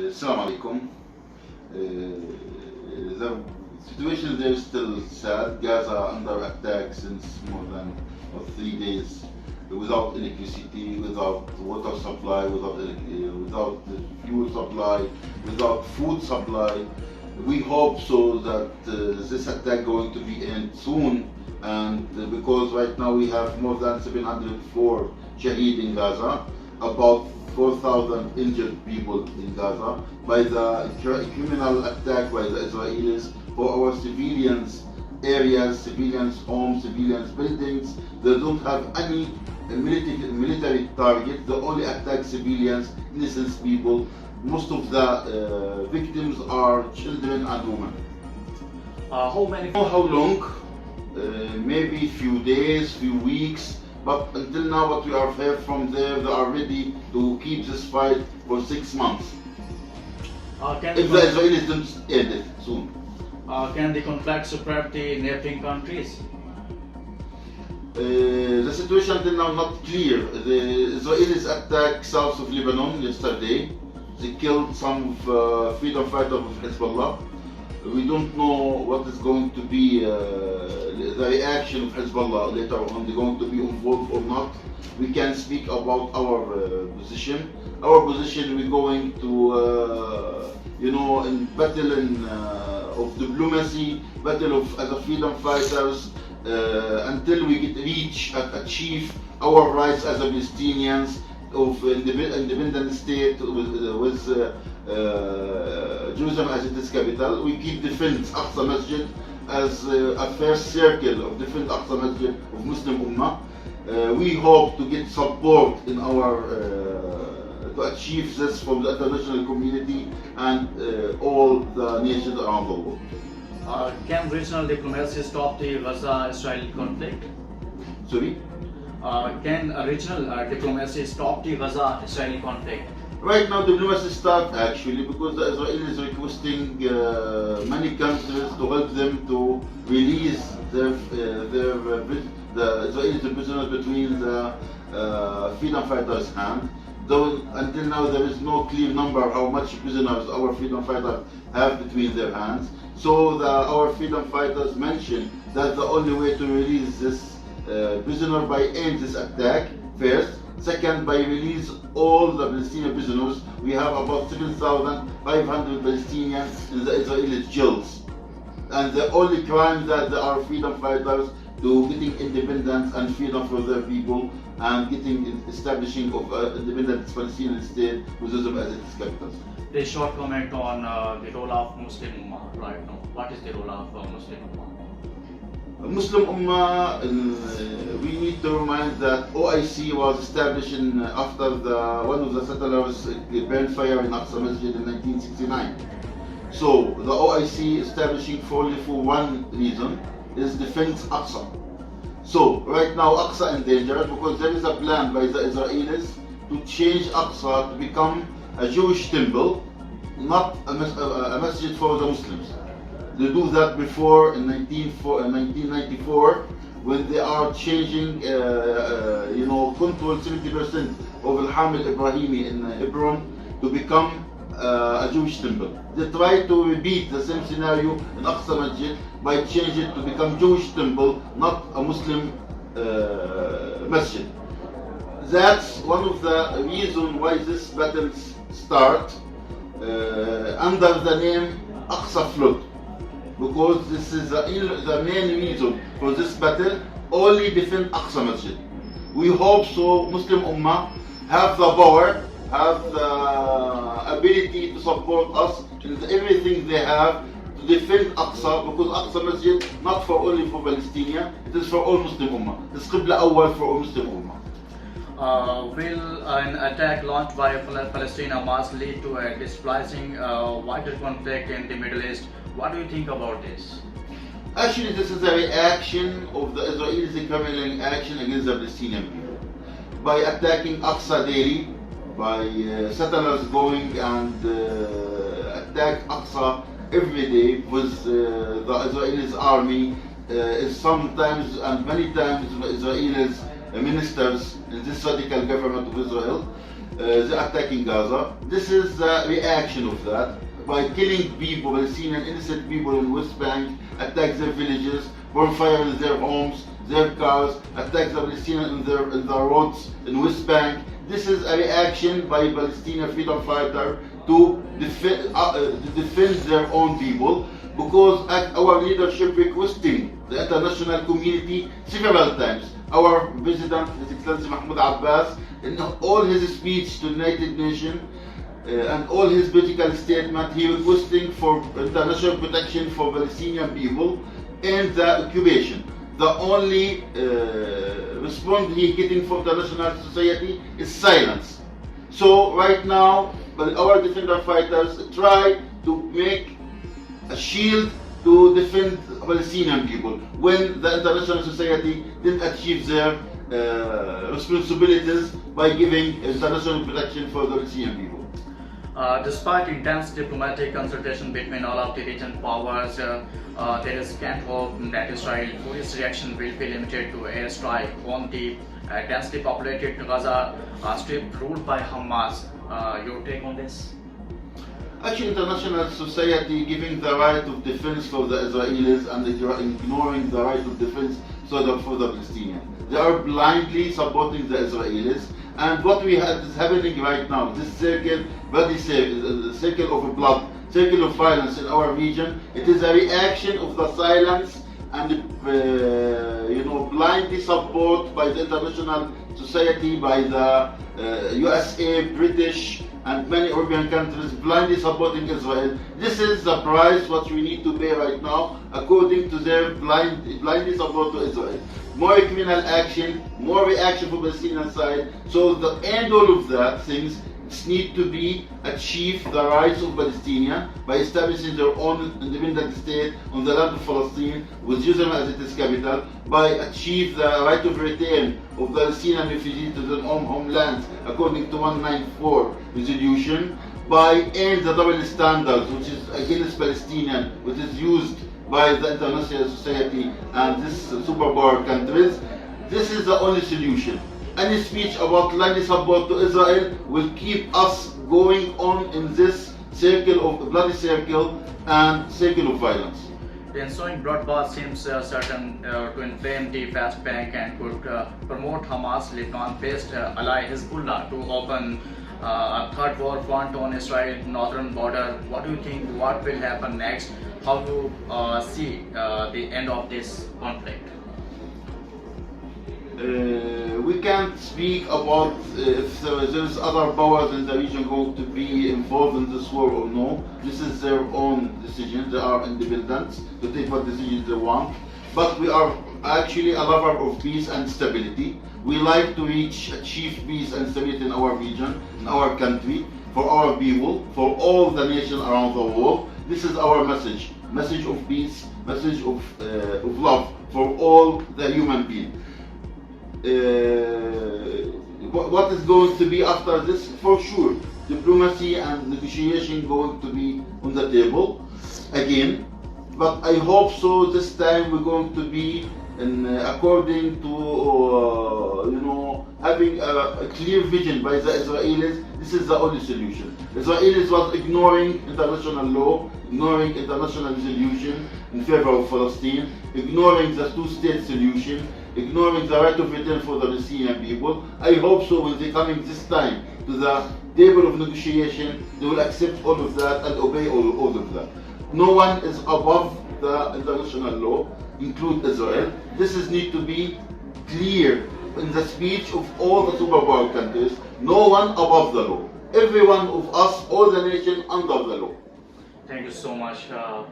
Assalamu alaikum. The situation there is still sad. Gaza under attack since more than 3 days, without electricity, without water supply, without fuel supply, without food supply. We hope so that this attack going to be end soon, and because right now we have more than 704 shaheed in Gaza, about 4,000 injured people in Gaza by the criminal attack by the Israelis for our civilians areas, civilians homes, civilians buildings. They don't have any military target. They only attack civilians, innocent people. Most of the victims are children and women. How many? How long? Maybe few days, few weeks. But until now, what we have heard from there, they are ready to keep this fight for 6 months. If the Israelis don't end it soon. Can the conflict spread the neighboring countries? The situation until now not clear. The Israelis attacked south of Lebanon yesterday. They killed some freedom fighters of Hezbollah. We don't know what is going to be the reaction of Hezbollah later on. They're going to be involved or not. We can speak about our position. Our position, we're going to, in battle of diplomacy, battle of as a freedom fighters, until we achieve our rights as a Palestinians of independent state with Jerusalem as its capital. We keep defense Aqsa Masjid as a first circle of defense Aqsa Masjid of Muslim Ummah. We hope to get support in our to achieve this from the international community and all the nations around the world. Can regional diplomacy stop the Gaza-Israel conflict? Sorry? Can regional diplomacy stop the Gaza-Israel conflict? Right now, diplomacy starts actually because the Israelis is requesting many countries to help them to release the Israelis prisoners between the freedom fighters' hands. Though until now there is no clear number how much prisoners our freedom fighters have between their hands. So our freedom fighters mentioned that the only way to release this prisoner by end this attack first. Second, by release all the Palestinian prisoners. We have about 7,500 Palestinians in the Israeli jails. And the only crime that our freedom fighters to getting independence and freedom for their people and establishing of independent Palestinian state with Jerusalem as its capital. A short comment on the role of Muslim Ummah right now. What is the role of Muslim Ummah? Muslim Ummah, we need to remind that OIC was established after one of the settlers burned fire in Aqsa Masjid in 1969. So the OIC establishing for one reason is defense Aqsa. So right now Aqsa in danger because there is a plan by the Israelis to change Aqsa to become a Jewish temple, not a masjid for the Muslims. They do that before in 1994 when they are changing, control 70% of Al-Ham al-Ibrahimi in Hebron to become a Jewish temple. They try to repeat the same scenario in Aqsa Masjid by changing it to become Jewish temple, not a Muslim masjid. That's one of the reasons why this battles start under the name Aqsa Flood. Because this is the main reason for this battle, only defend Aqsa Masjid. We hope so Muslim Ummah have the power, have the ability to support us in everything they have to defend Aqsa, because Aqsa Masjid not for only for Palestinians, it is for all Muslim Ummah. It's Qibla Awwal for all Muslim Ummah. Will an attack launched by Palestine Hamas lead to a displacing wider conflict in the Middle East? What do you think about this? Actually, this is a reaction of the Israelis' criminal action against the Palestinian people. By attacking Aqsa daily, by settlers going and attack Aqsa every day with the Israelis army, sometimes and many times the Israelis ministers in this radical government of Israel the attack in Gaza. This is the reaction of that. By killing people, Palestinian innocent people in West Bank, attack their villages, burn fire in their homes, their cars, attack the Palestinians in their roads in West Bank. This is a reaction by Palestinian freedom fighter to defend their own people, because our leadership requesting the international community several times. Our President, His Excellency Mahmoud Abbas, in all his speech to the United Nations and all his political statement, he requesting for international protection for Palestinian people and the occupation. The only response he getting from the international society is silence. So right now, our defender fighters try to make a shield to defend Palestinian people when the international society didn't achieve their responsibilities by giving international protection for the Palestinian people. Despite intense diplomatic consultation between all of the region powers, there is scant hope that Israel police reaction will be limited to airstrike on the densely populated Gaza strip ruled by Hamas. Your take on this? Actually, international society giving the right of defense for the Israelis and ignoring the right of defense for the Palestinians. They are blindly supporting the Israelis, and what we have is happening right now. This circle, circle of blood, circle of violence in our region. It is a reaction of the silence and blindly support by the international society, by the USA, British, and many European countries blindly supporting Israel. This is the price what we need to pay right now, according to their blindly support to Israel. More criminal action, more reaction from the Palestinian side. So the end all of that things need to be achieve the rights of Palestinians by establishing their own independent state on the land of Palestine with Jerusalem as its capital, by achieve the right of return of the Palestinian refugees to their own homelands according to 194 resolution, by end the double standards which is against Palestinian, which is used by the international society and these superpower countries. This is the only solution. Any speech about blindly support to Israel will keep us going on in this circle of bloody circle and circle of violence. The ensuing bloodbath seems certain to inflame the West Bank and could promote Hamas Lebanon-based ally Hezbollah to open a third war front on Israel's northern border. What do you think? What will happen next? How do you see the end of this conflict? We can't speak about if there's other powers in the region going to be involved in this war or no. This is their own decision. They are independent to take what decisions they want. But we are actually a lover of peace and stability. We like to achieve peace and stability in our region, in our country, for our people, for all the nations around the world. This is our message of peace, message of love for all the human beings. What is going to be after this? For sure, diplomacy and negotiation going to be on the table again. But I hope so this time we're going to be according to having a clear vision by the Israelis. This is the only solution. Israelis was ignoring international law, ignoring international resolution in favor of Palestine, ignoring the two-state solution, ignoring the right of return for the Palestinian people. I hope so when they coming this time to the table of negotiation, they will accept all of that and obey all of that. No one is above the international law, include Israel. This need to be clear in the speech of all the superpower countries. No one above the law. Every one of us, all the nation under the law. Thank you so much.